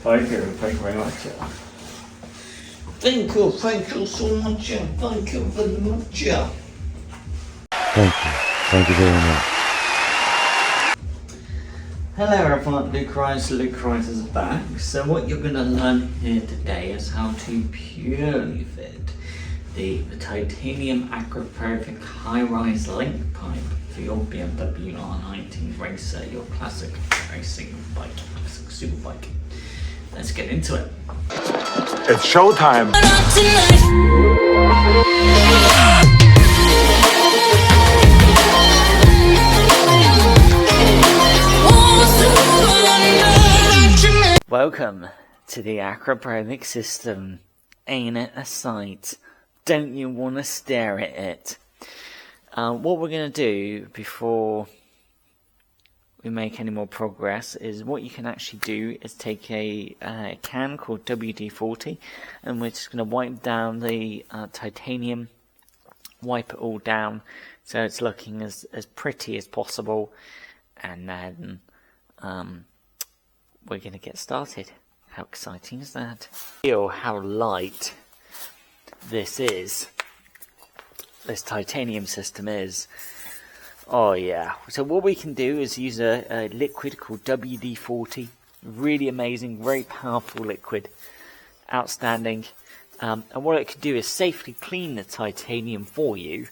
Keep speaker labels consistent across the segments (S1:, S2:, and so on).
S1: Thank you very much.
S2: Thank you so much. Thank you very much.
S3: Thank you very much.
S2: Hello everyone, Luke Rice is back. So what you're going to learn here today is how to purely fit the titanium Akrapovic high-rise link pipe for your BMW R NineT Racer, your classic racing bike, classic superbike. Let's get into it.
S3: It's showtime.
S2: Welcome to the Akrapovic system. Ain't it a sight? Don't you want to stare at it? What we're going to do before we make any more progress is what you can actually do is take a can called WD-40 and we're just going to wipe down the titanium, wipe it all down so it's looking as pretty as possible, and then we're going to get started. How exciting is that? Feel how light this is. This titanium system is. Oh yeah. So what we can do is use a liquid called WD-40. Really amazing, very powerful liquid. Outstanding. And what it can do is safely clean the titanium for you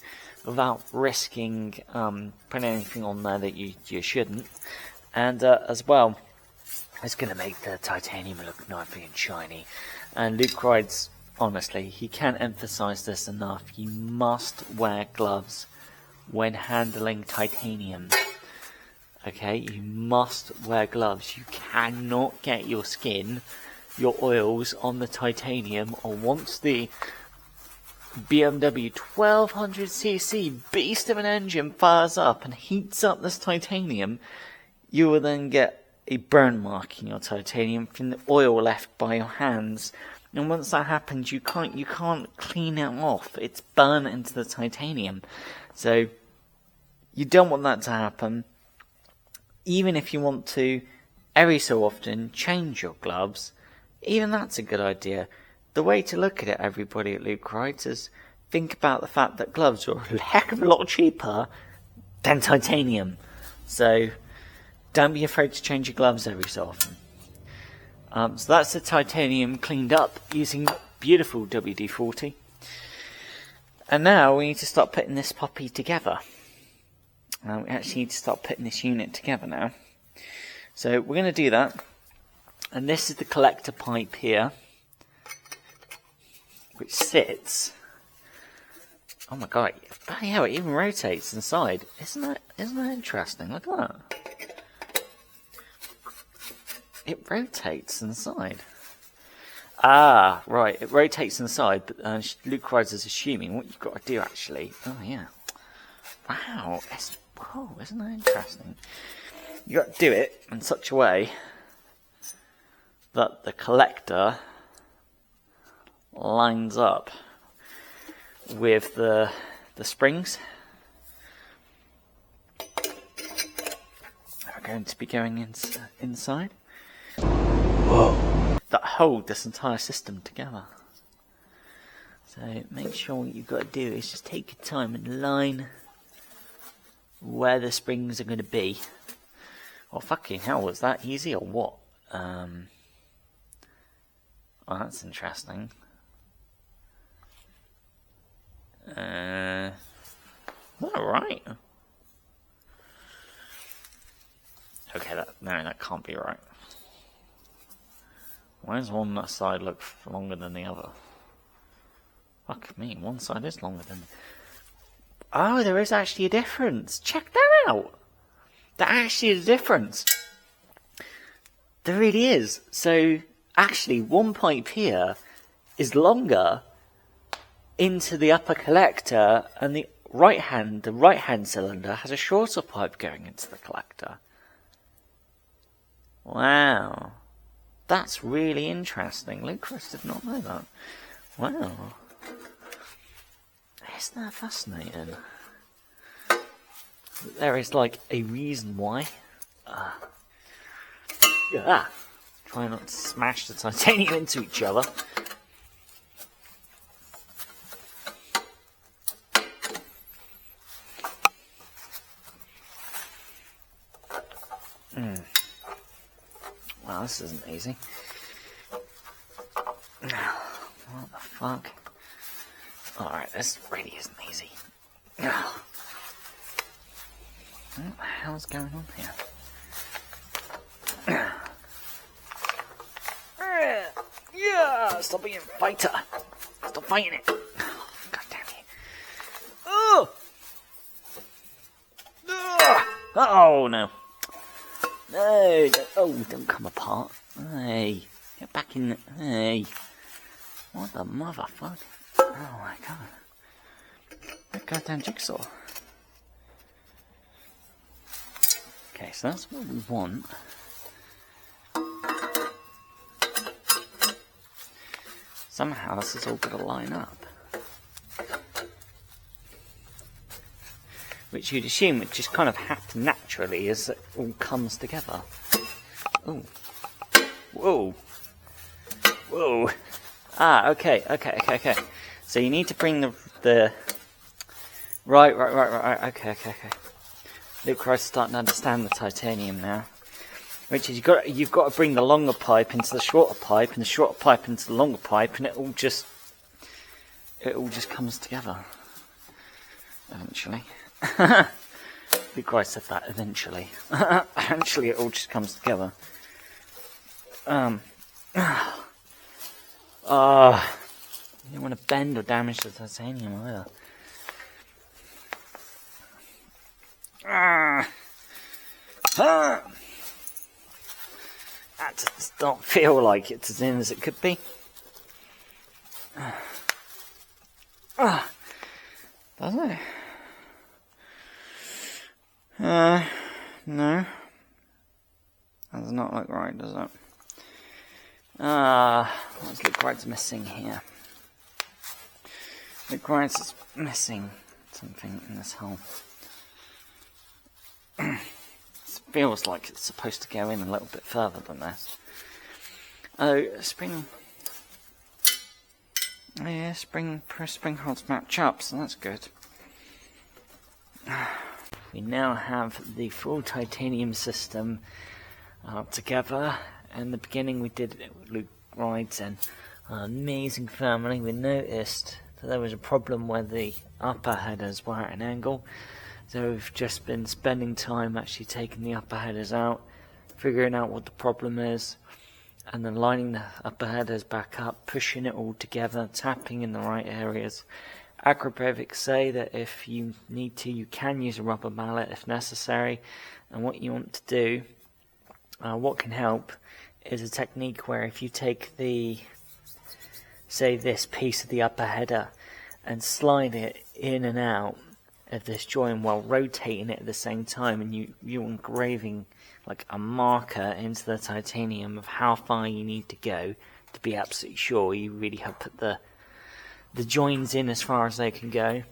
S2: without risking putting anything on there that you shouldn't. And as well, it's going to make the titanium look nice and shiny. And Luke rides, honestly, he can't emphasize this enough. You must wear gloves when handling titanium. Okay, you must wear gloves. You cannot get your skin, your oils on the titanium, or once the BMW 1200cc beast of an engine fires up and heats up this titanium, you will then get a burn mark in your titanium from the oil left by your hands. And once that happens, you can't clean it off. It's burnt into the titanium. So you don't want that to happen. Even if you want to, every so often, change your gloves, even that's a good idea. The way to look at it, everybody at Luke Rides, is think about the fact that gloves are a heck of a lot cheaper than titanium. So don't be afraid to change your gloves every so often. So that's the titanium cleaned up using beautiful WD-40. And now we need to start putting this puppy together. We actually need to start putting this unit together now. So we're going to do that. And this is the collector pipe here, which sits. Oh my god! Bloody hell! It even rotates inside. Isn't that interesting? Look at that. It rotates inside. Ah, right. It rotates inside, but Luke Rides is assuming what you've got to do actually. Oh yeah. Wow. Whoa, isn't that interesting? You got to do it in such a way that the collector lines up with the springs. Are going to be going inside. Whoa. That hold this entire system together. So make sure what you've got to do is just take your time and line where the springs are going to be. Oh fucking hell, was that easy or what? Oh, that's interesting. Is that right? Okay, that can't be right. Why does one side look longer than the other? Fuck me, one side is longer than... Oh, there is actually a difference. Check that out. There actually is a difference. There really is. So, actually, one pipe here is longer into the upper collector, and the right hand cylinder has a shorter pipe going into the collector. Wow. That's really interesting. Lucas did not know that. Wow. Isn't that fascinating? There is like a reason why. Yeah. Try not to smash the titanium into each other. Well, this isn't easy. What the fuck? Alright, this really isn't easy. What the hell's going on here? Yeah! Stop being a fighter! Stop fighting it! God damn you! Oh! Oh no! No! Oh, don't come apart! Hey! Get back in the... Hey! What the motherfucker? Oh my god! That goddamn jigsaw! Okay, so that's what we want. Somehow this is all going to line up. Which you'd assume would just kind of happen naturally as it all comes together. Oh. Whoa. Whoa. Ah, okay. So you need to bring the... Right. Okay. Luke Rice is starting to understand the titanium now. Which is you've got to bring the longer pipe into the shorter pipe, and the shorter pipe into the longer pipe, and it all just comes together. Eventually. Luke Rice said that eventually. Eventually it all just comes together. You don't want to bend or damage the titanium either. That does not feel like it's as in as it could be. Does it? No. That does not look right, does it? What's Luke Rice missing here? Luke Rice is missing something in this hole. Feels like it's supposed to go in a little bit further than this. Oh, spring. Oh yeah, spring holes match up, so that's good. We now have the full titanium system together. In the beginning we did it with Luke Rice and an amazing family. We noticed that there was a problem where the upper headers were at an angle. So we've just been spending time actually taking the upper headers out, figuring out what the problem is, and then lining the upper headers back up, pushing it all together, tapping in the right areas. Akrapovic say that if you need to, you can use a rubber mallet if necessary. And what you want to do, what can help, is a technique where if you take say this piece of the upper header and slide it in and out of this joint while rotating it at the same time, and you're engraving like a marker into the titanium of how far you need to go to be absolutely sure you really have put the joins in as far as they can go,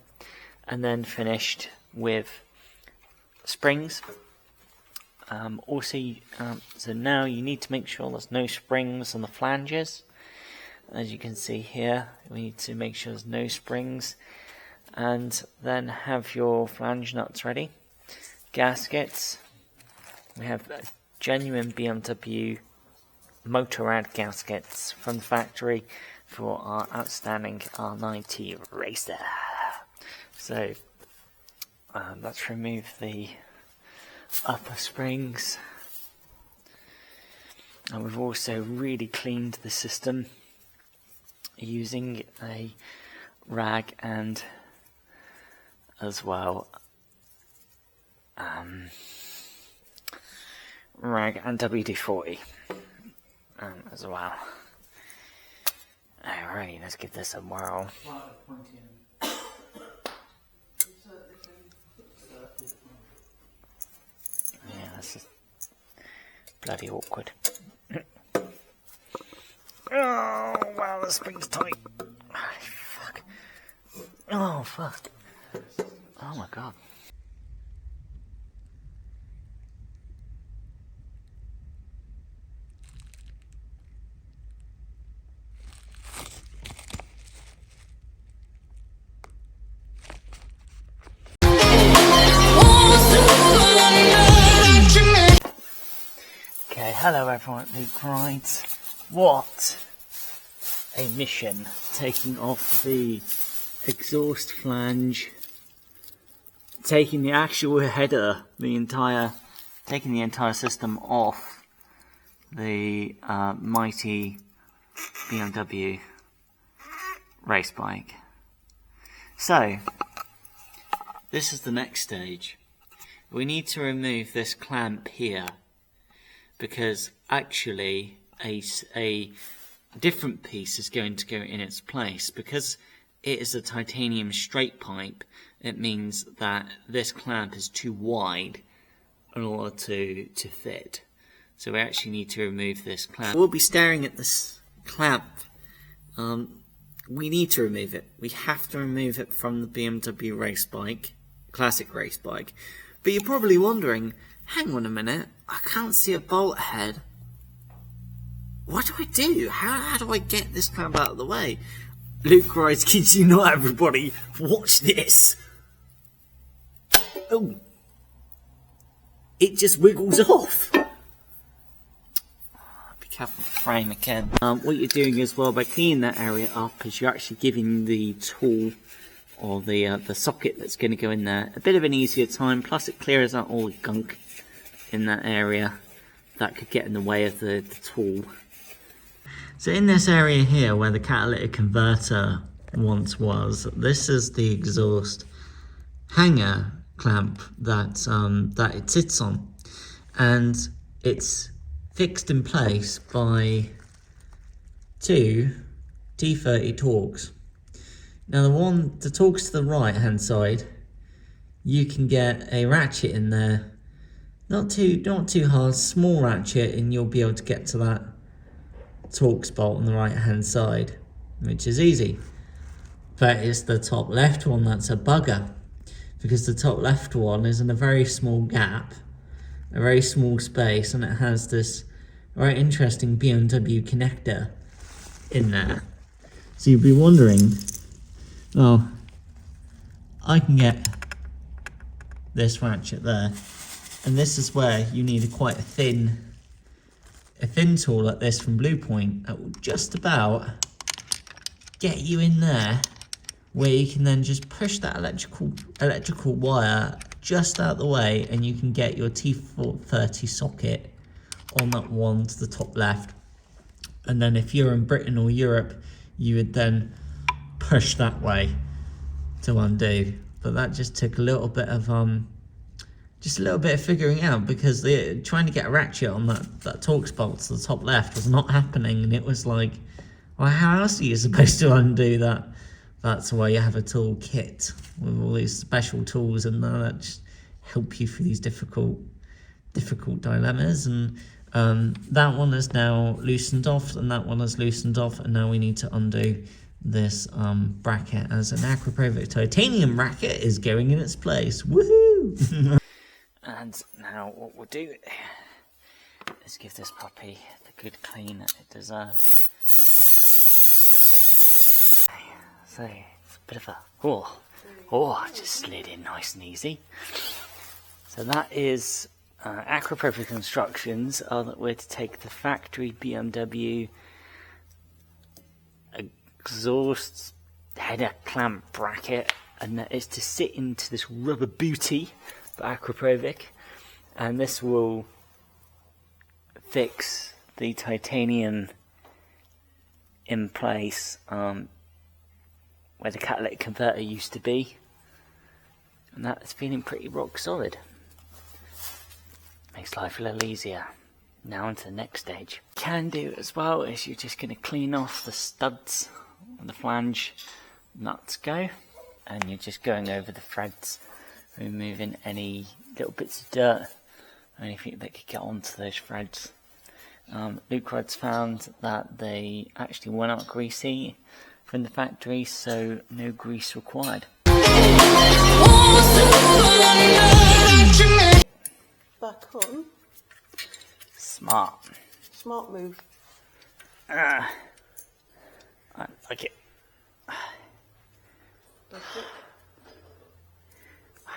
S2: and then finished with springs. So now you need to make sure there's no springs on the flanges. As you can see here, we need to make sure there's no springs. And then have your flange nuts ready. Gaskets. We have genuine BMW Motorrad gaskets from the factory for our outstanding R NineT Racer. So let's remove the upper springs. And we've also really cleaned the system using a rag and as well rag and WD-40 as well. Alright, let's give this a whirl. Yeah, this is bloody awkward. Oh wow, the spring's tight. Oh, fuck. Oh fuck. Oh my god. Okay, hello everyone at Luke Rides. What a mission, taking off the exhaust flange, taking the actual header, taking the entire system off the mighty BMW race bike. So, this is the next stage. We need to remove this clamp here, because actually a different piece is going to go in its place. Because it is a titanium straight pipe, it means that this clamp is too wide in order to fit. So we actually need to remove this clamp. We'll be staring at this clamp. We need to remove it. We have to remove it from the BMW race bike, classic race bike. But you're probably wondering, hang on a minute, I can't see a bolt head. What do I do? How do I get this clamp out of the way? Luke Rides kids, you not everybody, watch this. Oh, it just wiggles off. Be careful with the frame again. What you're doing as well by cleaning that area up is you're actually giving the tool or the socket that's going to go in there a bit of an easier time, plus it clears out all the gunk in that area that could get in the way of the tool. So in this area here where the catalytic converter once was, this is the exhaust hanger clamp that it sits on, and it's fixed in place by two T30 Torx. Now the Torx to the right hand side, you can get a ratchet in there, not too hard, small ratchet, and you'll be able to get to that Torx bolt on the right hand side, which is easy. But it's the top left one that's a bugger, because the top left one is in a very small gap, a very small space, and it has this very interesting BMW connector in there. So you'll be wondering, well, I can get this ratchet there, and this is where you need quite a thin tool like this from Blue Point that will just about get you in there, where you can then just push that electrical wire just out the way, and you can get your T30 socket on that one to the top left. And then if you're in Britain or Europe, you would then push that way to undo. But that just took a little bit of figuring out, because trying to get a ratchet on that Torx bolt to the top left was not happening, and it was like, well, how else are you supposed to undo that? That's why you have a tool kit with all these special tools in there that just help you through these difficult dilemmas. And that one is now loosened off, and that one is loosened off, and now we need to undo this bracket, as an Akrapovic titanium bracket is going in its place. Woohoo! And now what we'll do is give this puppy the good clean that it deserves. So it's a bit of a I just slid in nice and easy. So that is Akrapovic instructions are that we're to take the factory BMW exhaust header clamp bracket, and that is to sit into this rubber booty by Akrapovic, and this will fix the titanium in place where the catalytic converter used to be, and that's feeling pretty rock solid. Makes life a little easier. Now on to the next stage. Can do as well is you're just going to clean off the studs and the flange nuts go, and you're just going over the threads, removing any little bits of dirt or anything that could get onto those threads. Luke Rides found that they actually were not greasy from the factory, so no grease required.
S1: Back on.
S2: Smart
S1: move.
S2: I like it.
S1: Like it. Wow.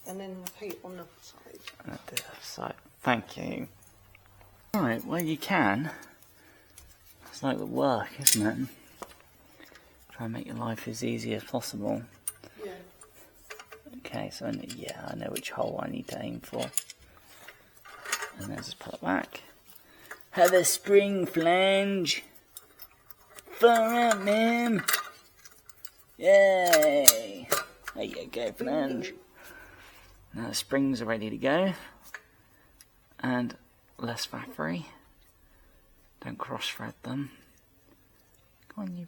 S1: And then repeat on the side.
S2: On the other side. Thank you. Right, well you can. It's like the work, isn't it? Try and make your life as easy as possible.
S1: Yeah.
S2: Okay, so yeah, I know which hole I need to aim for. And then just pull it back. Have a spring flange. Far out, man. Yay. There you go, flange. Now the springs are ready to go. And less free. Don't cross thread them. Go on, you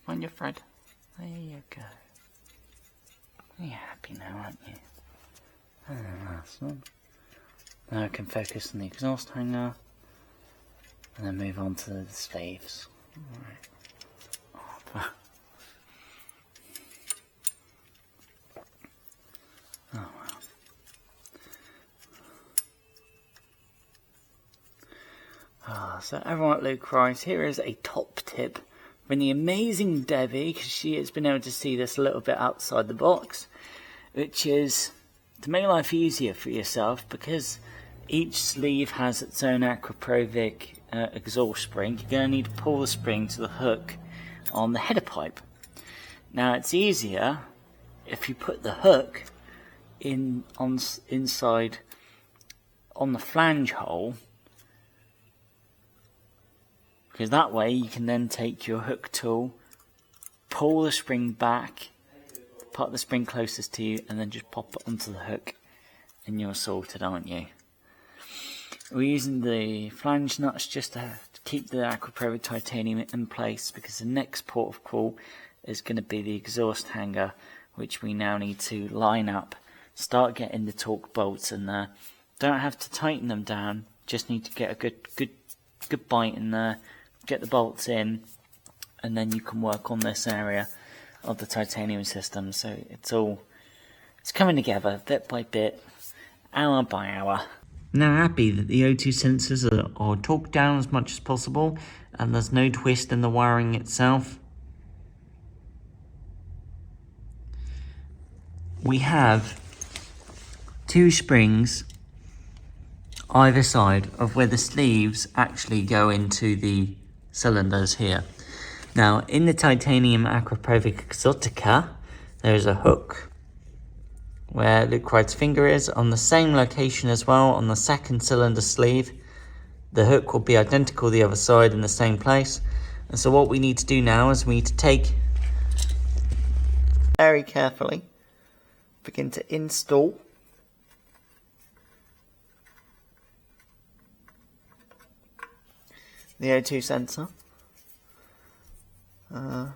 S2: find your thread. There you go. You're happy now, aren't you? And the last one. Now I can focus on the exhaust hanger. And then move on to the sleeves. Alright. Oh wow. So everyone at Luke Rice, here is a top tip from the amazing Debbie, because she has been able to see this a little bit outside the box, which is to make life easier for yourself, because each sleeve has its own Akrapovic exhaust spring. You're going to need to pull the spring to the hook on the header pipe. Now it's easier if you put the hook inside on the flange hole, because that way you can then take your hook tool, pull the spring back, put the spring closest to you, and then just pop it onto the hook, and you're sorted, aren't you? We're using the flange nuts just to keep the Akrapovic titanium in place, because the next port of call is going to be the exhaust hanger, which we now need to line up, start getting the torque bolts in there. Don't have to tighten them down, just need to get a good bite in there, get the bolts in, and then you can work on this area of the titanium system. So it's coming together bit by bit, hour by hour. Now happy that the O2 sensors are torqued down as much as possible, and there's no twist in the wiring itself. We have two springs either side of where the sleeves actually go into the cylinders here. Now in the titanium Akrapovic Exotica, there's a hook where Luke Wright's finger is, on the same location as well on the second cylinder sleeve. The hook will be identical the other side in the same place. And so what we need to do now is we need to take, very carefully, begin to install the O2 sensor. What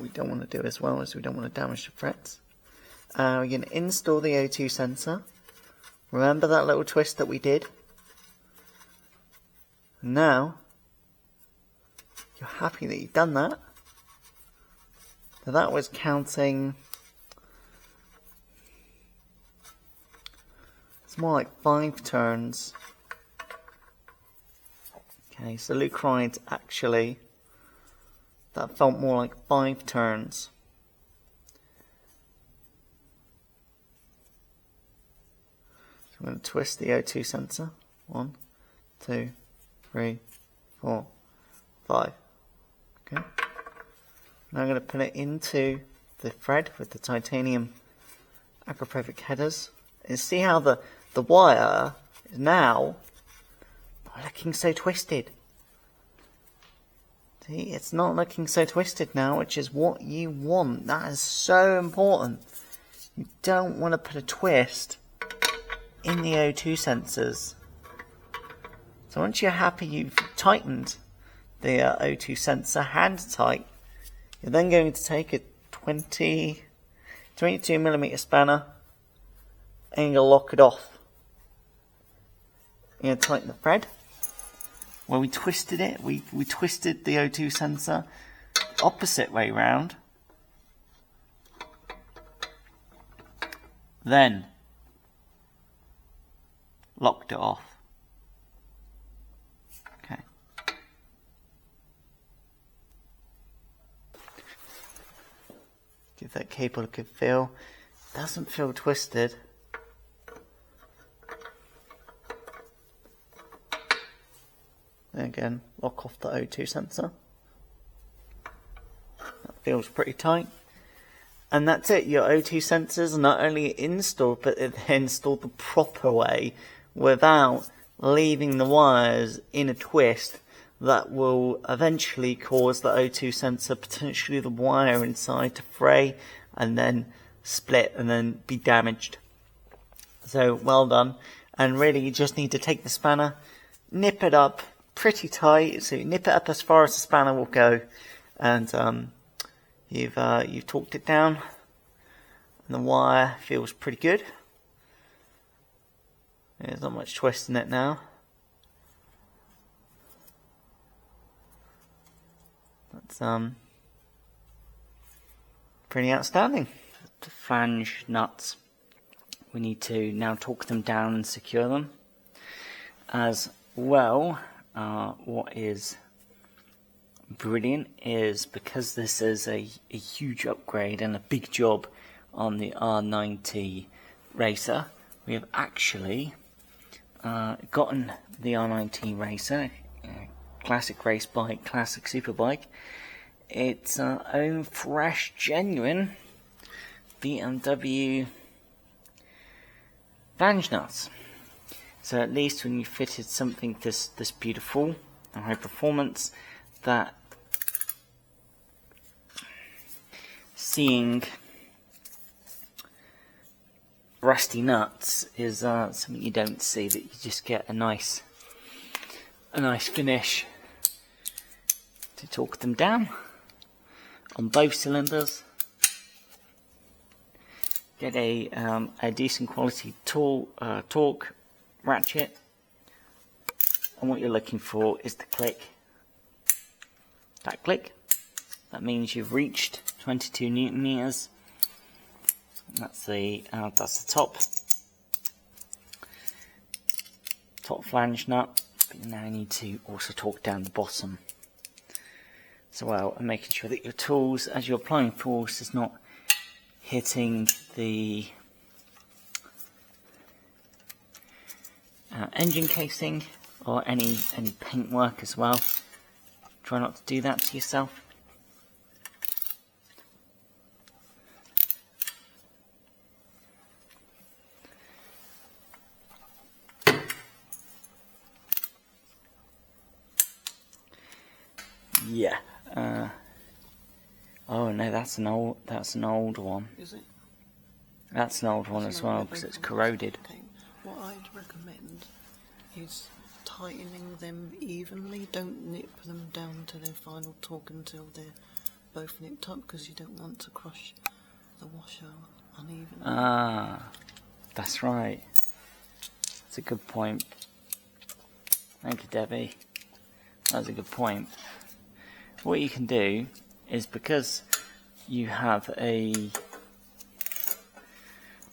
S2: we don't want to do as well is we don't want to damage the frets. We're going to install the O2 sensor. Remember that little twist that we did? Now, you're happy that you've done that. So that was counting, it's more like 5 turns. Okay, so Luke Wright actually, that felt more like 5 turns. So I'm going to twist the O2 sensor. 1, 2, 3, 4, 5. Okay. Now I'm going to put it into the thread with the titanium Akrapovic headers. And see how the wire is now not looking so twisted. See, it's not looking so twisted now, which is what you want. That is so important. You don't want to put a twist in the O2 sensors. So once you're happy you've tightened the O2 sensor hand tight, you're then going to take a 22mm spanner and you're going to lock it off. You're going to tighten the thread. Where we twisted it, we twisted the O2 sensor opposite way round. Then locked it off. Give that cable a good feel. Doesn't feel twisted. And again, lock off the O2 sensor. That feels pretty tight. And that's it. Your O2 sensors are not only installed, but they're installed the proper way without leaving the wires in a twist that will eventually cause the O2 sensor, potentially the wire inside, to fray and then split and then be damaged. So well done. And really you just need to take the spanner, nip it up pretty tight, so you nip it up as far as the spanner will go, and you've torqued it down, and the wire feels pretty good. There's not much twist in it now. That's pretty outstanding. The flange nuts, we need to now torque them down and secure them as well. What is brilliant is, because this is a huge upgrade and a big job on the R NineT Racer, we have actually gotten the R NineT Racer, classic race bike, classic superbike, its own fresh, genuine BMW flange nuts. So at least when you fitted something this beautiful and high performance, that seeing rusty nuts is something you don't see, that you just get a nice finish to torque them down on both cylinders. Get a decent quality torque ratchet, and what you're looking for is the click. That click, that means you've reached 22 Newton meters. That's the top flange nut. But you now need to also torque down the bottom as well, and making sure that your tools, as you're applying force, is not hitting the engine casing or any paintwork as well. Try not to do that to yourself. Yeah. Oh no, that's an old one.
S1: Is it?
S2: That's an old one as well, because it's corroded.
S1: Okay. What I'd recommend is tightening them evenly. Don't nip them down to their final torque until they're both nipped up, because you don't want to crush the washer unevenly.
S2: Ah, that's right. That's a good point. Thank you, Debbie. That's a good point. What you can do is, because you have a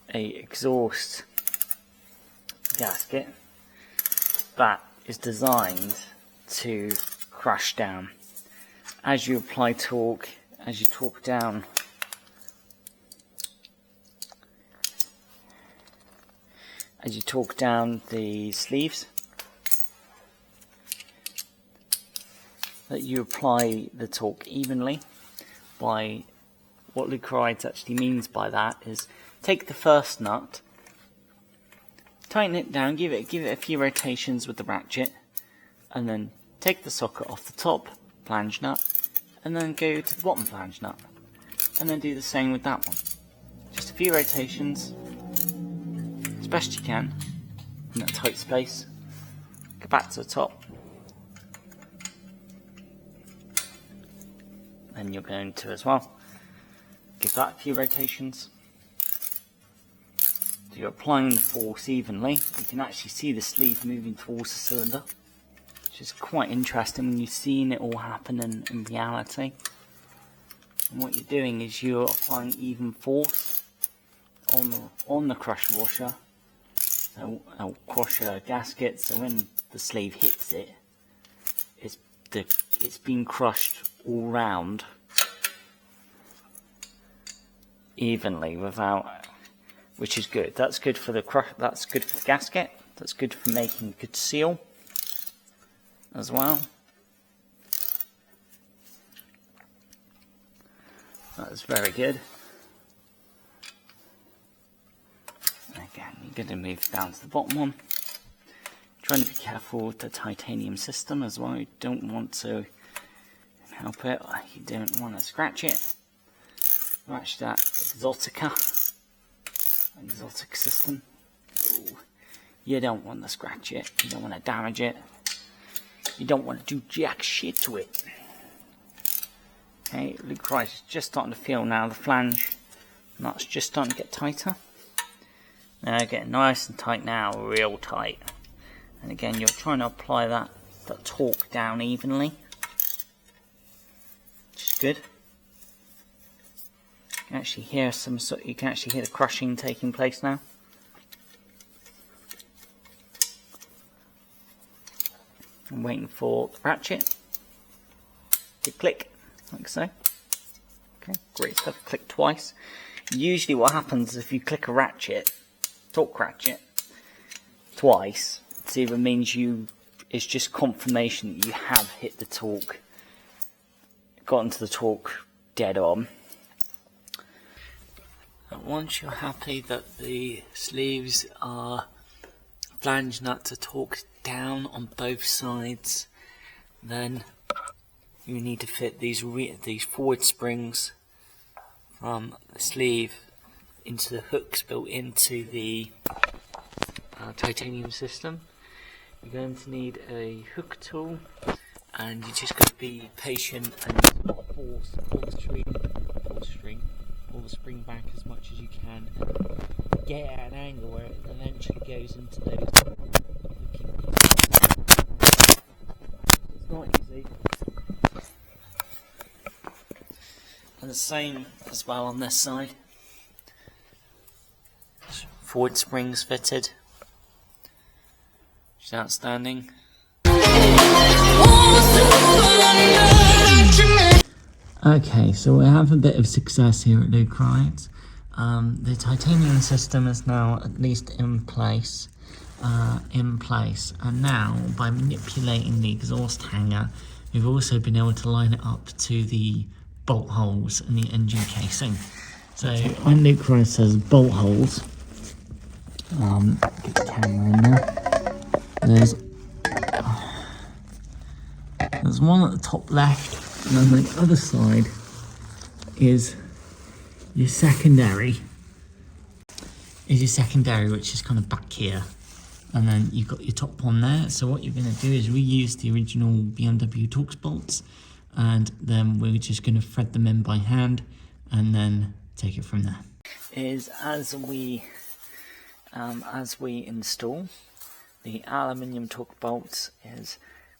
S2: exhaust gasket that is designed to crush down, as you apply torque, as you torque down the sleeves, that you apply the torque evenly. By what Luke Rides actually means by that is, take the first nut, tighten it down, give it a few rotations with the ratchet, and then take the socket off the top flange nut, and then go to the bottom flange nut, and then do the same with that one. Just a few rotations, as best you can, in that tight space. Go back to the top. And you're going to as well give that a few rotations. So you're applying the force evenly. You can actually see the sleeve moving towards the cylinder, which is quite interesting when you've seen it all happen in reality. And what you're doing is you're applying even force on the crusher washer, crusher gasket, so when the sleeve hits it, it's being crushed all round evenly without, which is good. That's good for the that's good for the gasket. That's good for making a good seal as well. That's very good. Again, you're going to move down to the bottom one. Trying to be careful with the titanium system as well. You don't want to help it. You don't want to scratch it. Scratch that exotic system. Ooh. You don't want to scratch it. You don't want to damage it. You don't want to do jack shit to it. Okay, Luke Rice is just starting to feel now the flange nuts just starting to get tighter. Now getting nice and tight now, real tight. And again, you're trying to apply that torque down evenly, which is good. You can actually hear you can actually hear the crushing taking place now. I'm waiting for the ratchet to click, like so. Okay, great stuff. Click twice. Usually what happens if you click a ratchet, torque ratchet, twice, it either means it's just confirmation that you have hit the torque, gotten to the torque dead on. And once you're happy that the sleeves are flange nuts are torqued down on both sides, then you need to fit these forward springs from the sleeve into the hooks built into the titanium system. You're going to need a hook tool, and you're just going to be patient and pull the spring back as much as you can, and get at an angle where it eventually goes into those hooking pieces. It's not easy. And the same as well on this side. Forward springs fitted, which is outstanding. Okay, so we have a bit of success here at Luke Riot. The titanium system is now at least in place, and now by manipulating the exhaust hanger, we've also been able to line it up to the bolt holes in the engine casing. So when Luke Riot says bolt holes, get the camera in there. There's one at the top left, and then the other side is your secondary. Which is kind of back here, and then you've got your top one there. So what you're going to do is reuse the original BMW Torx bolts, and then we're just going to thread them in by hand, and then take it from there. As we install the aluminium torque bolts,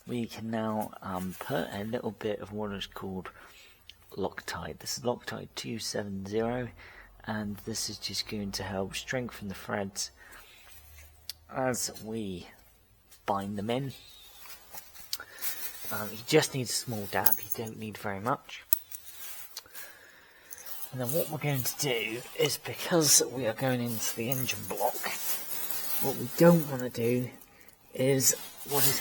S2: we can now put a little bit of what is called Loctite. This is Loctite 270, and this is just going to help strengthen the threads as we bind them in. You just need a small dab, you don't need very much. And then what we're going to do is, because we are going into the engine block, what we don't want to do is what is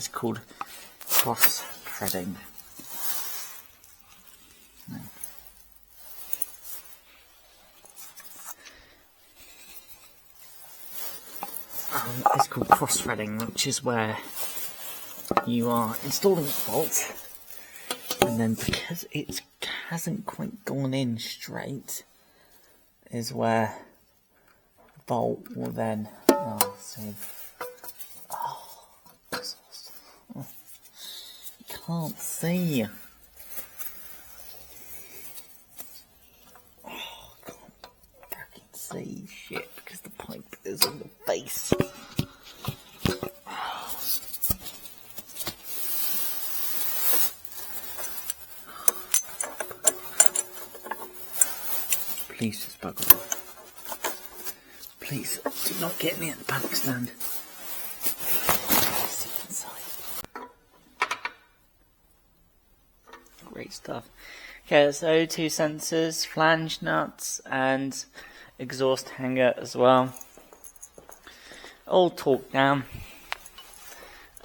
S2: called cross threading. It's called cross threading, which is where you are installing the bolt, and then because it hasn't quite gone in straight, is where the bolt will then you can't see. I can't fucking see shit because the pipe is on the face. Please just bugger off. Please do not get me at the panic stand. great stuff. Okay, so O2 sensors, flange nuts, and exhaust hanger as well. All torqued down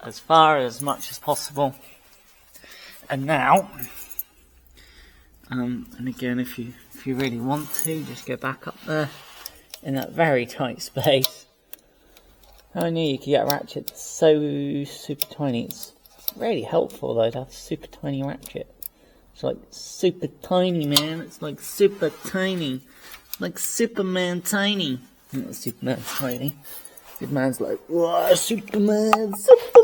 S2: as far as much as possible. And now, and again, if you really want to, just go back up there in that very tight space. I knew you could get a ratchet that's so super tiny. It's really helpful though to have a super tiny ratchet. It's like super tiny, man. It's like super tiny. Like Superman tiny. Not Superman tiny. Good man's like, whoa, Superman, Superman.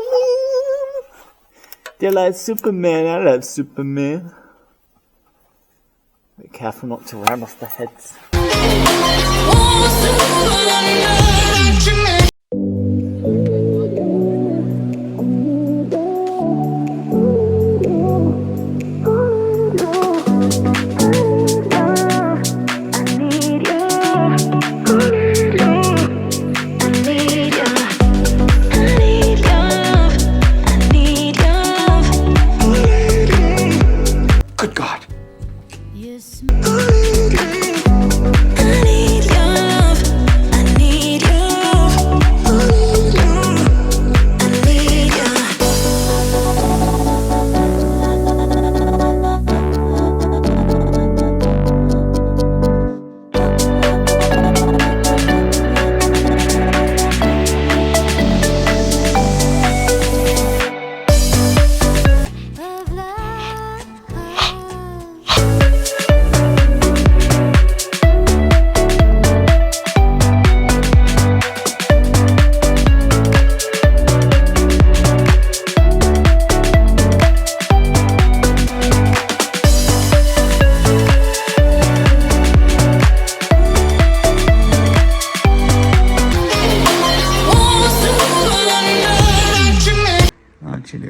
S2: They're like Superman, I love Superman. Be careful not to ram off the heads.
S3: Good God.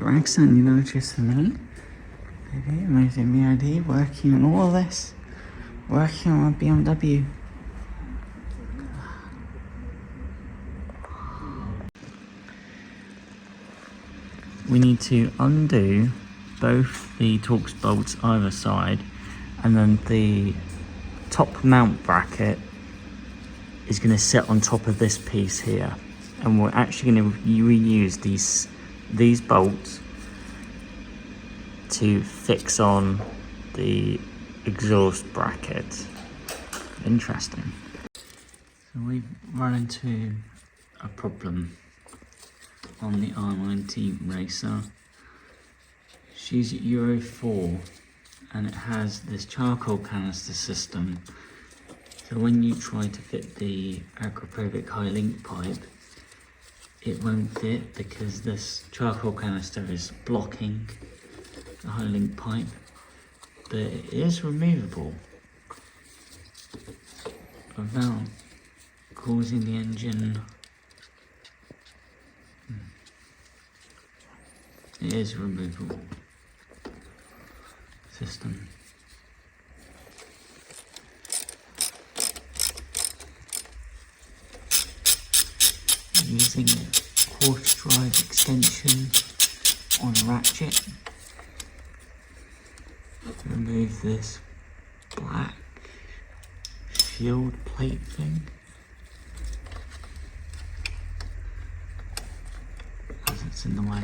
S2: Accent, you notice me? Maybe amazing BID working on all this, working on a BMW. We need to undo both the Torx bolts either side, and then the top mount bracket is going to sit on top of this piece here, and we're actually going to reuse these bolts to fix on the exhaust bracket. Interesting. So we've run into a problem on the R NineT Racer. She's Euro 4 and it has this charcoal canister system. So when you try to fit the Akrapovic high link pipe, it won't fit because this charcoal canister is blocking the high link pipe, but it is removable without causing the engine. It is a removable system. Using a horse drive extension on a ratchet to remove this black shield plate thing, as it's in the way.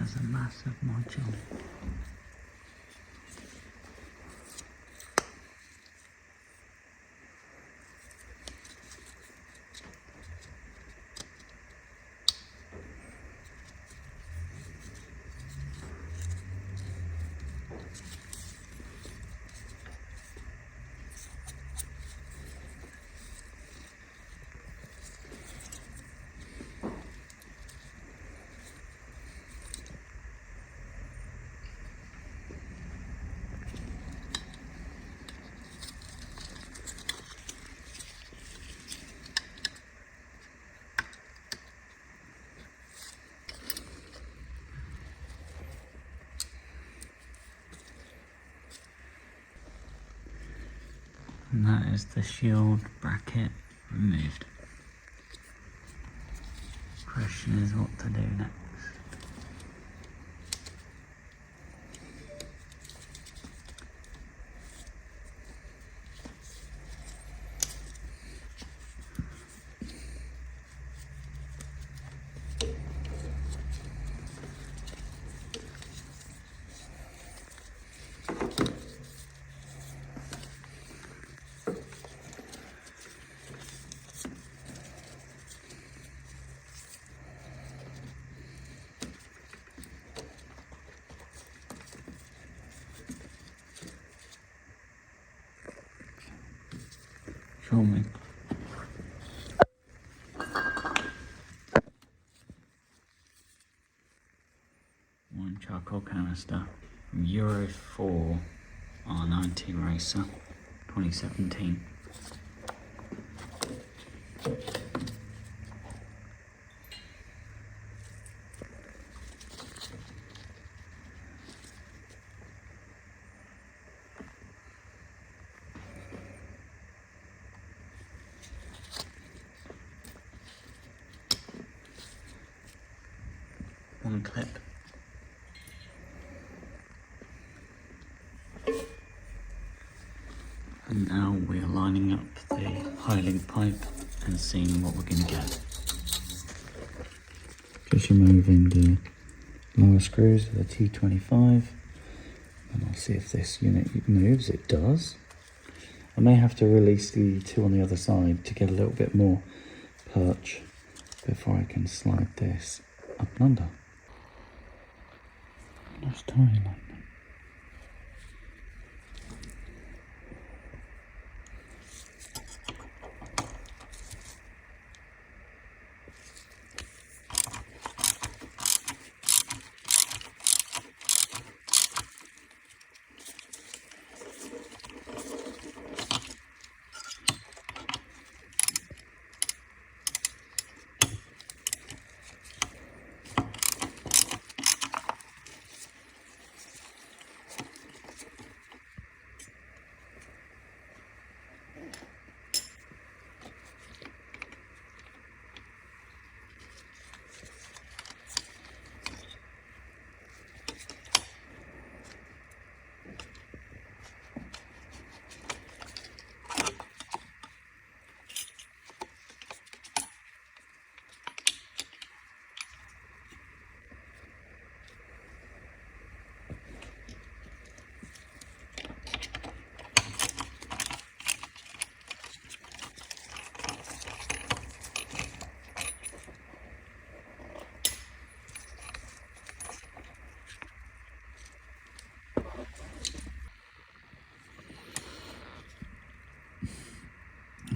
S2: has a massive module. And that is the shield bracket removed. Question is what to do next. Show me. One charcoal canister from Euro 4 R NineT Racer 2017. One clip. And now we are lining up the high-link pipe and seeing what we're going to get. Just removing the lower screws of the T25, and I'll see if this unit moves. It does. I may have to release the two on the other side to get a little bit more perch before I can slide this up and under. Nice tie like that.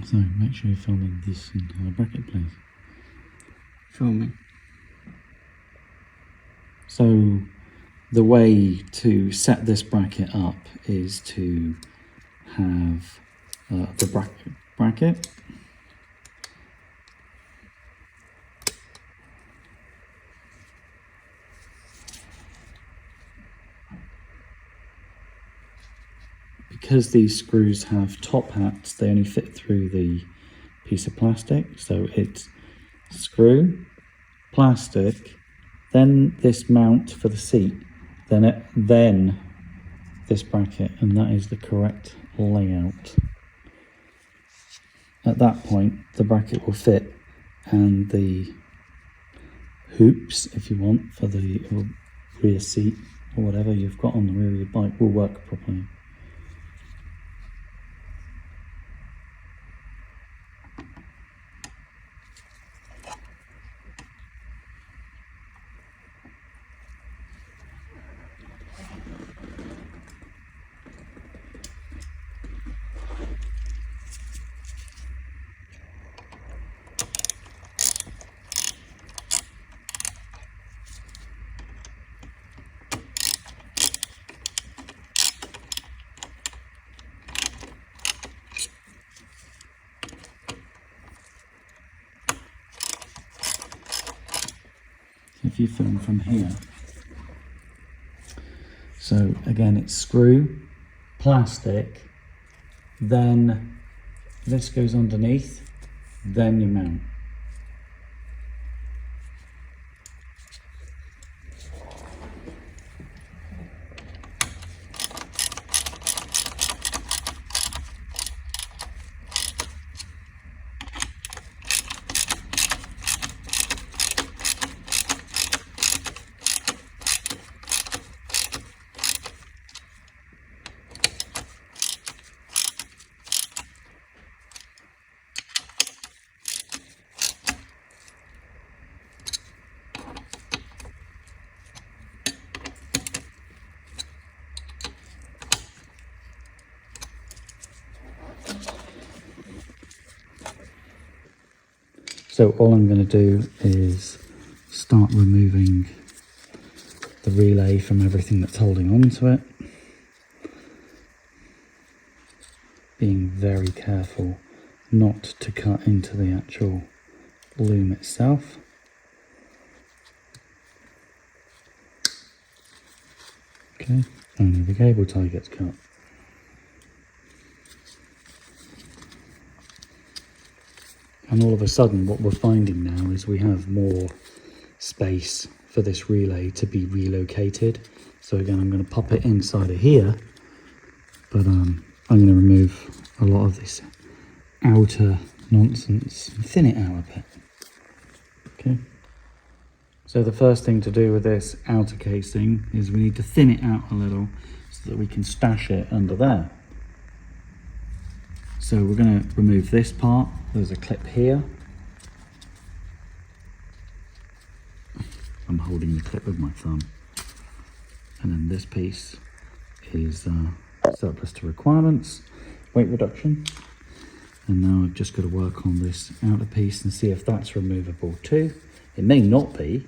S2: So make sure you're filming this entire bracket, please. Filming. So the way to set this bracket up is to have the bracket because these screws have top hats, they only fit through the piece of plastic. So it's screw, plastic, then this mount for the seat, then this bracket, and that is the correct layout. At that point, the bracket will fit, and the hoops, if you want, for the
S4: rear seat or whatever you've got on the rear of your bike will work properly. If you film from here, so again it's screw, plastic, then this goes underneath, then you mount. So all I'm going to do is start removing the relay from everything that's holding on to it. Being very careful not to cut into the actual loom itself. Okay, only the cable tie gets cut. And all of a sudden what we're finding now is we have more space for this relay to be relocated. So again, I'm going to pop it inside of here, but I'm going to remove a lot of this outer nonsense and thin it out a bit. Okay. So the first thing to do with this outer casing is we need to thin it out a little so that we can stash it under there. So we're going to remove this part. There's a clip here. I'm holding the clip with my thumb. And then this piece is surplus to requirements, weight reduction. And now I've just got to work on this outer piece and see if that's removable too. It may not be.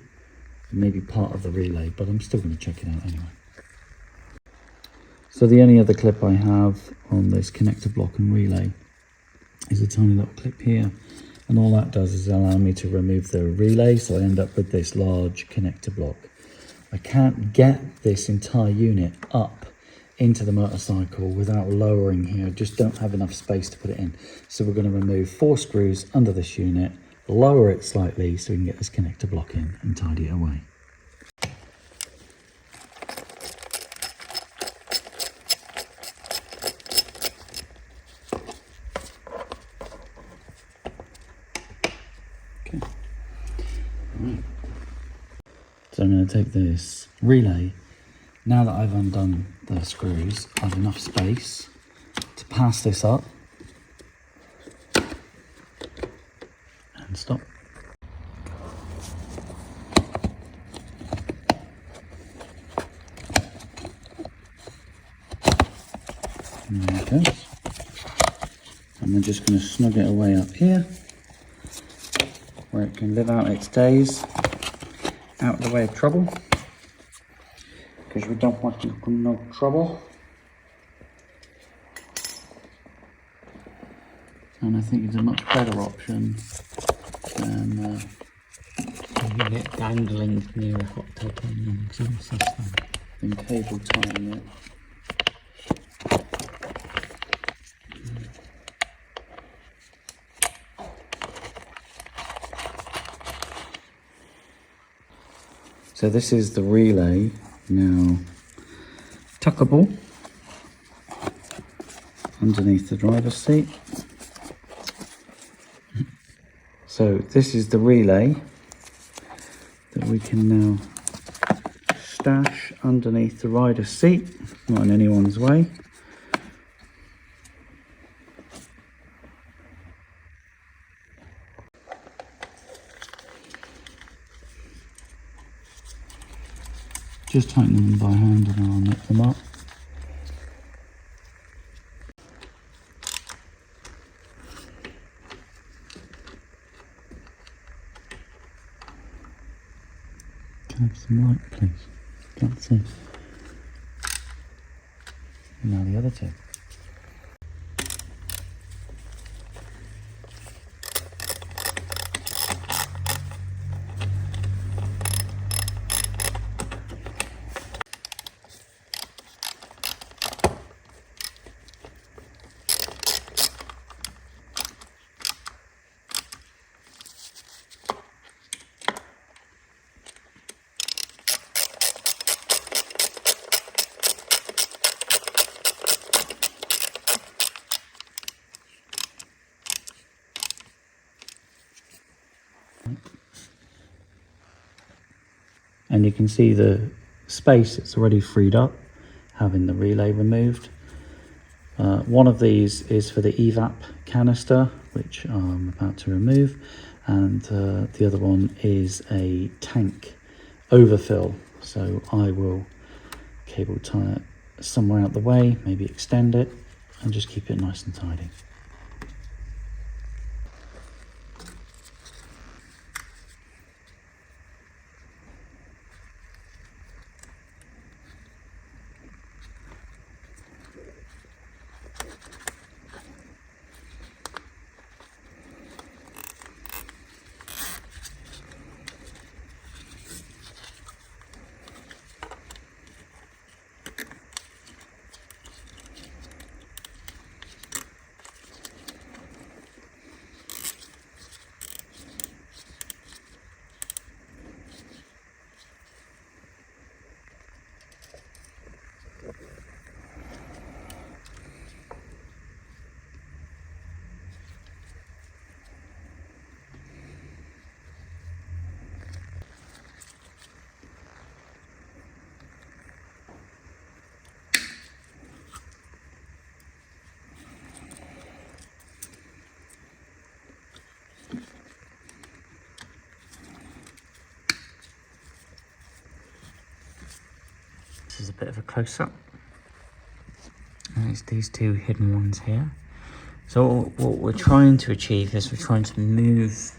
S4: It may be part of the relay, but I'm still going to check it out anyway. So the only other clip I have on this connector block and relay is a tiny little clip here, and all that does is allow me to remove the relay, so I end up with this large connector block. I can't get this entire unit up into the motorcycle without lowering here. I just don't have enough space to put it in. So we're going to remove 4 screws under this unit, lower it slightly so we can get this connector block in and tidy it away. Okay. Right. So I'm going to take this relay. Now that I've undone the screws, I have enough space to pass this up and stop. And there it goes. And we're just going to snug it away up here where it can live out its days out of the way of trouble, because we don't want you to no trouble. And I think it's a much better option than a unit dangling near a hot titanium exhaust system than cable tying it. So this is the relay now tuckable underneath the driver's seat. So this is the relay that we can now dash underneath the rider's seat, not in anyone's way. Just tighten them by hand and I'll knit them up. Can I have some light, please? Can't see. And now the other two. And you can see the space it's already freed up, having the relay removed. One of these is for the evap canister, which I'm about to remove, and the other one is a tank overfill. So I will cable tie it somewhere out the way, maybe extend it, and just keep it nice and tidy. This is a bit of a close-up. And it's these two hidden ones here. So what we're trying to achieve is we're trying to move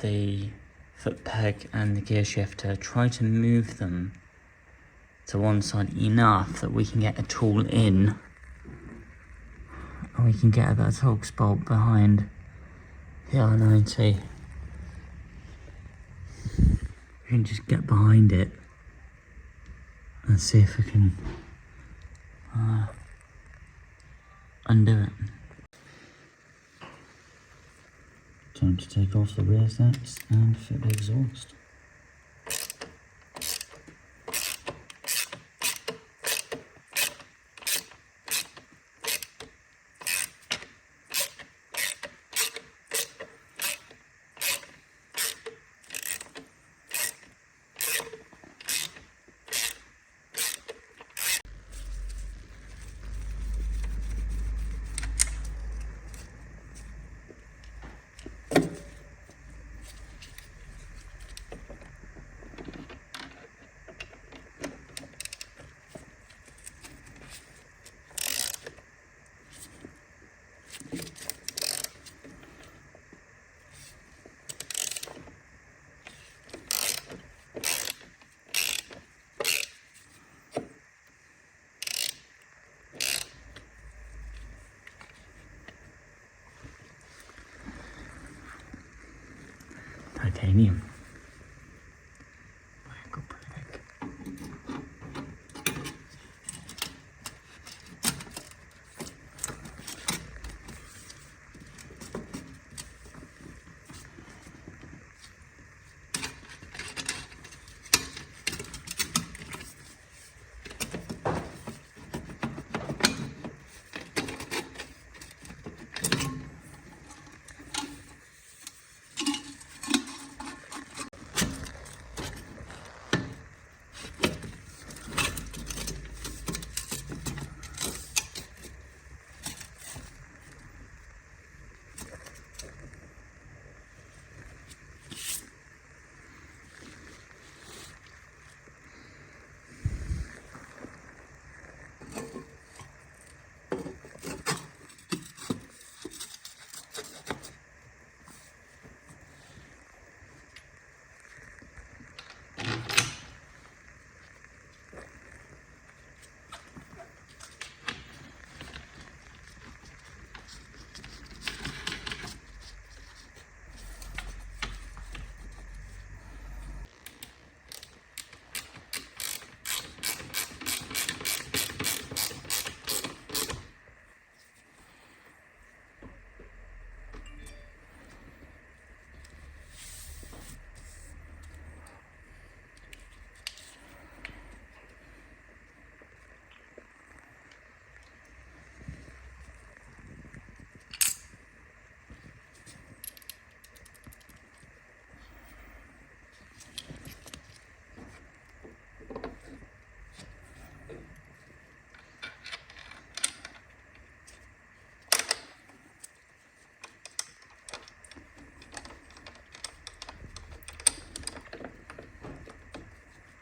S4: the foot peg and the gear shifter, try to move them to one side enough that we can get a tool in, and we can get that Torx bolt behind the R90. We can just get behind it and see if we can undo it. Time to take off the rear sets and fit the exhaust. Titanium.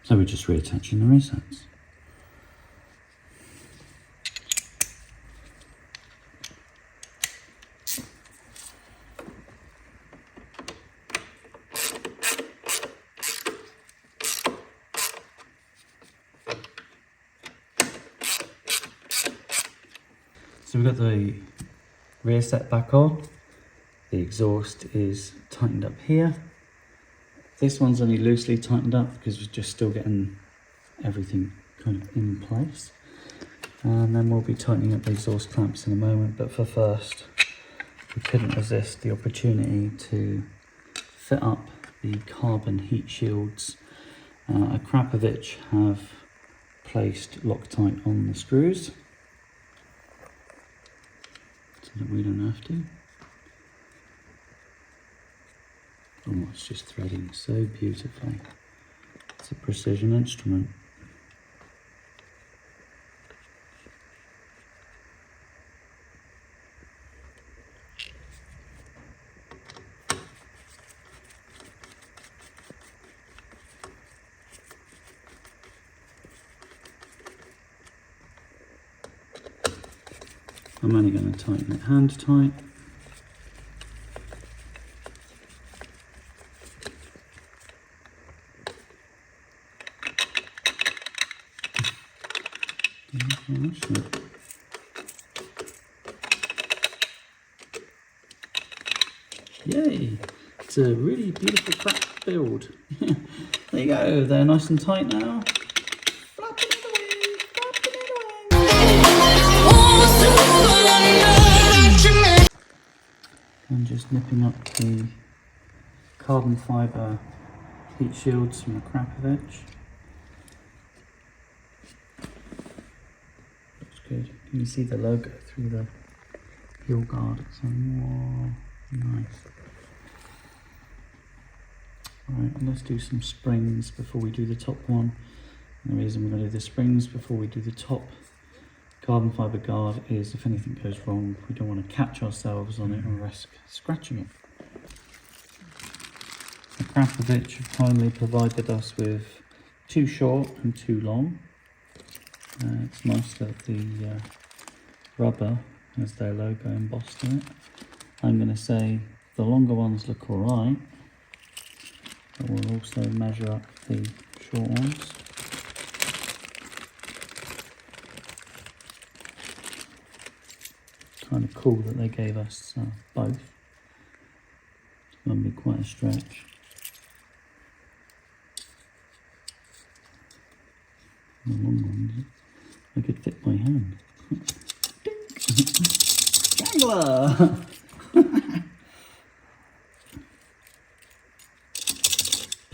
S4: So we're just reattaching the resets. So we've got the rear set back on. The exhaust is tightened up here. This one's only loosely tightened up because we're just still getting everything kind of in place. And then we'll be tightening up the exhaust clamps in a moment, but for first, we couldn't resist the opportunity to fit up the carbon heat shields. Akrapovic have placed Loctite on the screws so that we don't have to. Oh, it's just threading so beautifully. It's a precision instrument. I'm only going to tighten it hand tight. Yay! It's a really beautiful crack build. There you go, they're nice and tight now. Flapping it away, flapping it away. I'm just nipping up the carbon fibre heat shields from Akrapovic. Looks good. Can you see the logo through the heel guard? It's like, whoa, nice. Alright, let's do some springs before we do the top one. And the reason we're going to do the springs before we do the top carbon fibre guard is if anything goes wrong, we don't want to catch ourselves on it and risk scratching it. Akrapovic have kindly provided us with 2 short and 2 long. It's nice that the rubber has their logo embossed in it. I'm going to say the longer ones look alright, but we'll also measure up the short ones. Kind of cool that they gave us both. It's going to be quite a stretch. The long ones, I could fit my hand. Strangler!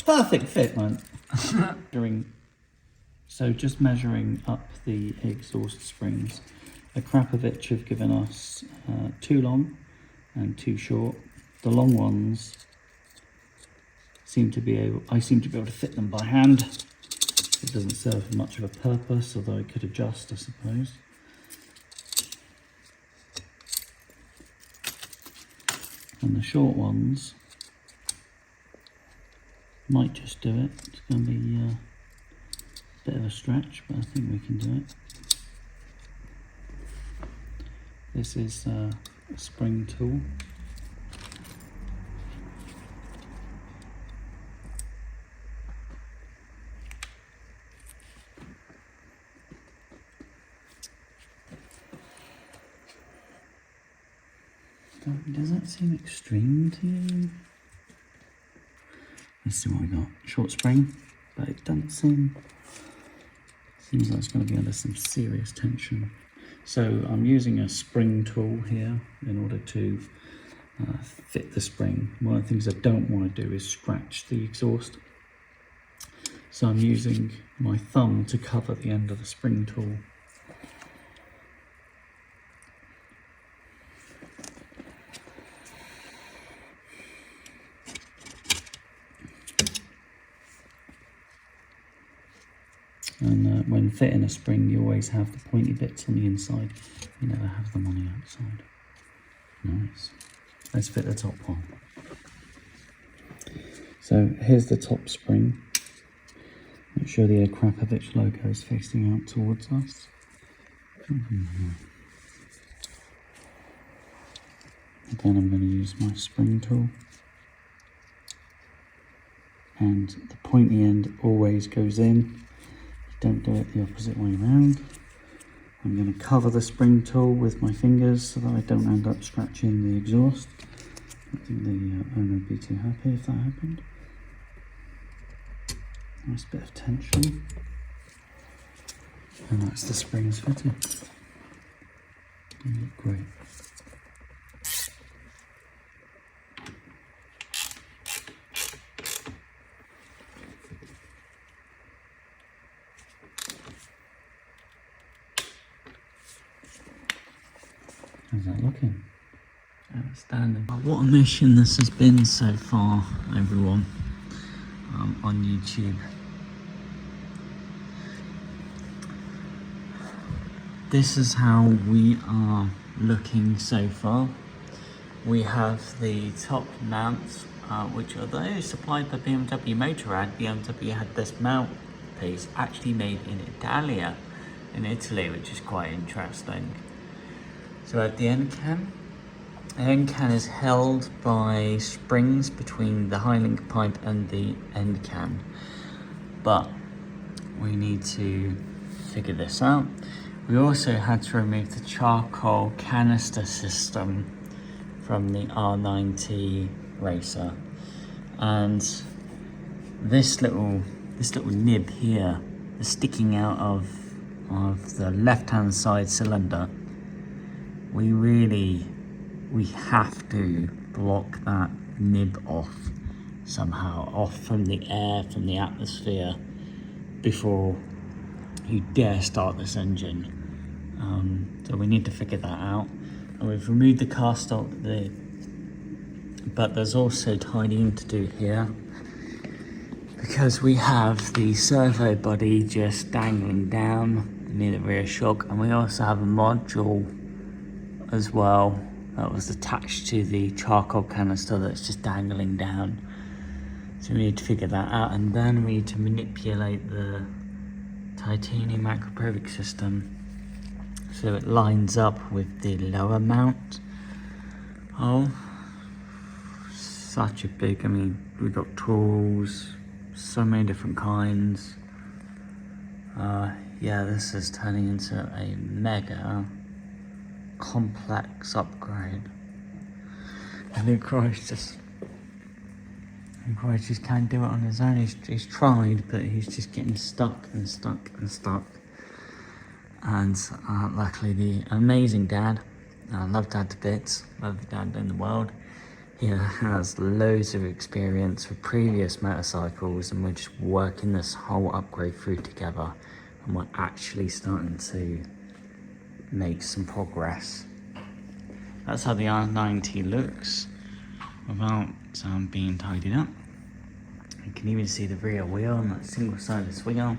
S4: Perfect fit, man. So just measuring up the exhaust springs. Akrapovic have given us 2 long and 2 short. The long ones I seem to be able to fit them by hand. It doesn't serve much of a purpose, although I could adjust, I suppose. And the short ones might just do it. It's going to be a bit of a stretch, but I think we can do it. This is a spring tool. Does that seem extreme to you? Let's see what we got. Short spring, but it doesn't seems like it's going to be under some serious tension. So I'm using a spring tool here in order to fit the spring. One of the things I don't want to do is scratch the exhaust. So I'm using my thumb to cover the end of the spring tool. And when fitting a spring, you always have the pointy bits on the inside. You never have them on the outside. Nice. Let's fit the top one. So here's the top spring. Make sure the Akrapovic logo is facing out towards us. And then I'm going to use my spring tool. And the pointy end always goes in. You don't do it the opposite way around. I'm going to cover the spring tool with my fingers so that I don't end up scratching the exhaust. I think the owner would be too happy if that happened. Nice bit of tension. And that's the springs fitted. They look great. How's that looking? Outstanding. What a mission this has been so far, everyone, on YouTube. This is how we are looking so far. We have the top mounts, which although supplied by BMW Motorrad, BMW had this mount piece actually made in Italia, in Italy, which is quite interesting. So at the end can is held by springs between the high link pipe and the end can. But we need to figure this out. We also had to remove the charcoal canister system from the R NineT Racer. And this little nib here is sticking out of the left-hand side cylinder. We have to block that nib off somehow, off from the air, from the atmosphere, before you dare start this engine. So we need to figure that out. And we've removed the cast stock, but there's also tidying to do here, because we have the servo body just dangling down near the rear shock, and we also have a module as well that was attached to the charcoal canister that's just dangling down. So we need to figure that out, and then we need to manipulate the titanium Akrapovic system so it lines up with the lower mount. Oh, such a big, I mean, we've got tools, so many different kinds. Yeah, this is turning into a mega complex upgrade. And then Christ just can't do it on his own. He's tried, but he's just getting stuck and stuck and stuck. And luckily the amazing dad, I love Dad to bits, love the dad in the world. He has loads of experience with previous motorcycles, and we're just working this whole upgrade through together, and we're actually starting to make some progress. That's how the R NineT looks without being tidied up. You can even see the rear wheel on that single-sided wheel.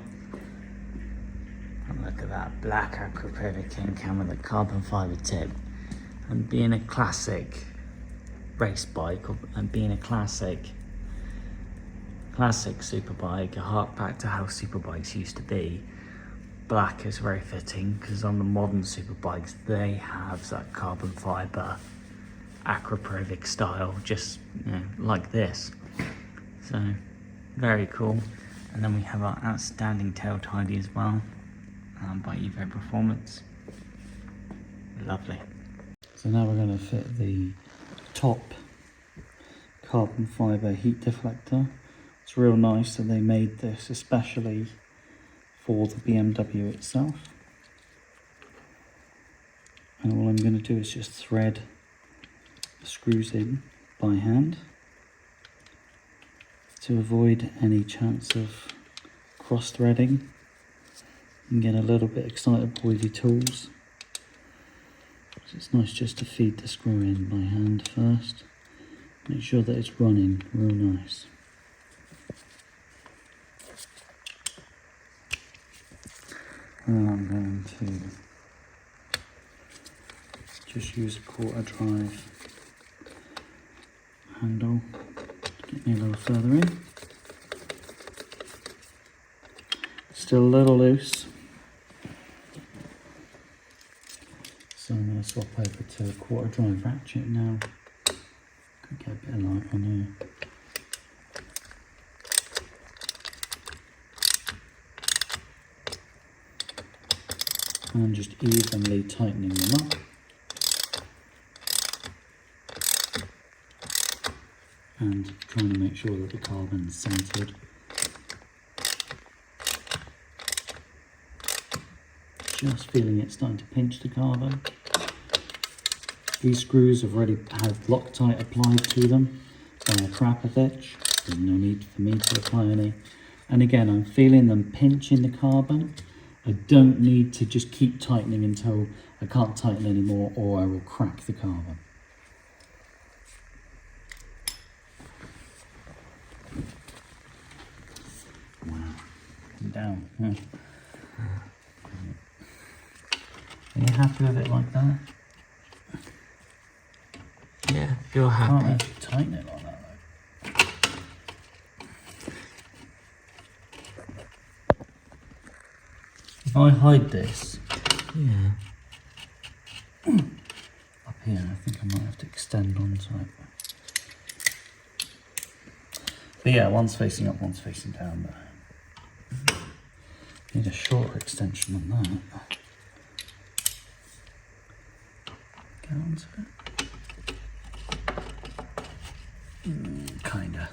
S4: And look at that black Akrapovic end can with a carbon fibre tip. And being a classic race bike, and being a classic superbike, a hark back to how superbikes used to be, black is very fitting, because on the modern superbikes they have that carbon fibre Akrapovic style, just like this. So very cool. And then we have our outstanding tail tidy as well, by Evo Performance. Lovely. So now we're going to fit the top carbon fibre heat deflector. It's real nice that they made this especially for the BMW itself. And all I'm going to do is just thread the screws in by hand to avoid any chance of cross threading and get a little bit excitable with your tools. So it's nice just to feed the screw in by hand first. Make sure that it's running real nice. And I'm going to just use a quarter drive handle to get me a little further in. still a little loose. So I'm going to swap over to a quarter drive ratchet now. Could get a bit of light on here. And just evenly tightening them up. And trying to make sure that the carbon's centered. Just feeling it starting to pinch the carbon. These screws have already had Loctite applied to them by Akrapovic. There's no need for me to apply any. And again, I'm feeling them pinching the carbon. I don't need to just keep tightening until I can't tighten anymore or I will crack the carbon. Wow. Down. Yeah. Are you happy with it like that?
S2: Yeah, you're
S4: I can't
S2: happy.
S4: actually tighten it like that though. If I hide this
S2: Yeah.
S4: up here, I think I might have to extend onto it. But yeah, one's facing up, one's facing down there. Need a shorter extension than that. Get onto it. Kinda.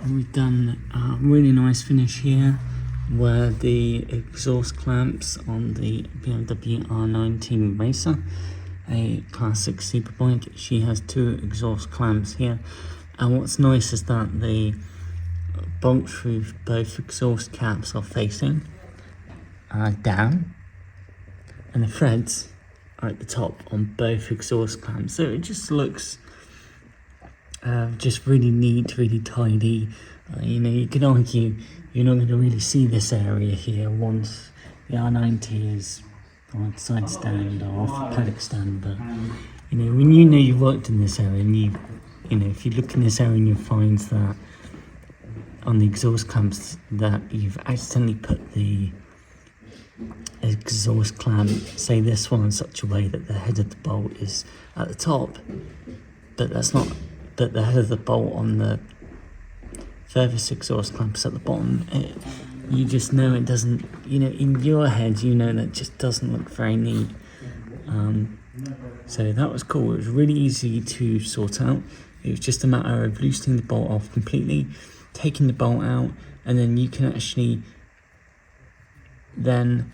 S4: We've done a really nice finish here where the exhaust clamps on the BMW R NineT Racer, a classic superbike. She has two exhaust clamps here, and what's nice is that the bolts through both exhaust caps are facing down, and the threads are at the top on both exhaust clamps, so it just looks just really neat, really tidy. You know, you could argue you're not going to really see this area here once the R NineT is on side stand or off the paddock stand, but you know, when you know you've worked in this area and you know, if you look in this area and you find that on the exhaust clamps that you've accidentally put the exhaust clamp, say this one, in such a way that the head of the bolt is at the top, but that's not, but the head of the bolt on the furthest exhaust clamp is at the bottom, you just know it doesn't, you know, in your head you know that just doesn't look very neat. So that was cool. It was really easy to sort out. It was just a matter of loosening the bolt off completely, taking the bolt out, and then you can actually then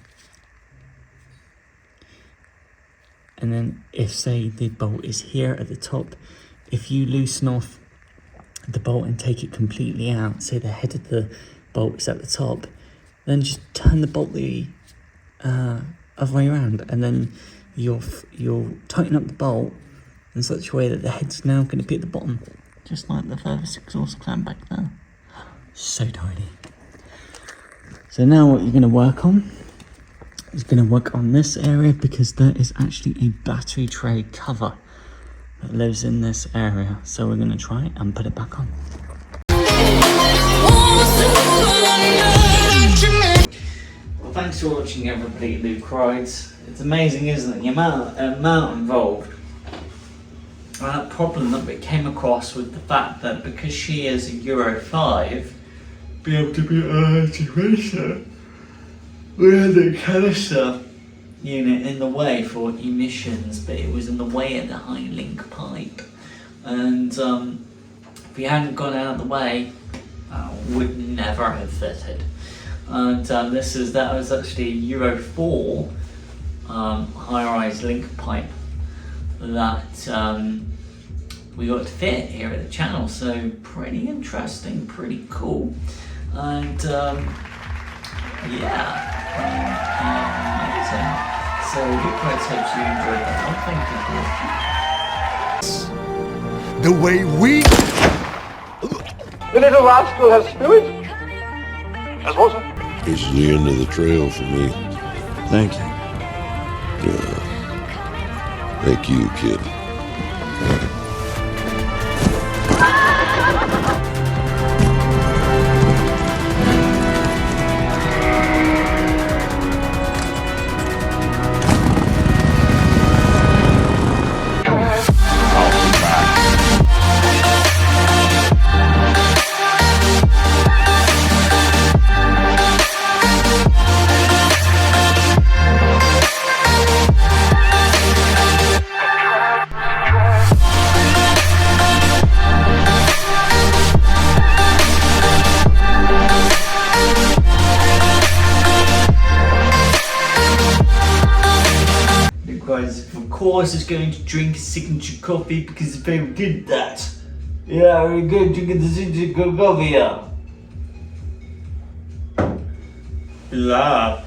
S4: if say the bolt is here at the top, if you loosen off the bolt and take it completely out, say the head of the bolt is at the top, then just turn the bolt the other way around, and then you'll tighten up the bolt in such a way that the head's now going to be at the bottom, just like the furthest exhaust clamp back there. So tidy. So now what you're going to work on is going to work on this area, because there is actually a battery tray cover that lives in this area. So we're going to try it and put it back on. Well, thanks for watching everybody at Luke Rides. It's amazing, isn't it? The amount involved. That problem that we came across with the fact that because she is a Euro 5 BMW R NineT Racer,
S2: we had the canister unit in the way for emissions, but it was in the way of the high link pipe, and if we hadn't gone out of the way, would never have fitted. And that was actually a Euro 4 high-rise link pipe that we got to fit here at the channel, so pretty interesting, pretty cool, and yeah, amazing. So we guys hope you enjoyed that one. Thank you for watching.
S3: The way we.
S5: The little rascal has spirit. As water.
S6: This is the end of the trail for me.
S3: Thank you.
S6: Yeah. Thank you, kid.
S2: Of course, is going to drink a signature coffee because it's very good at that. Yeah, we're going to drink the signature coffee. Yeah. Blah.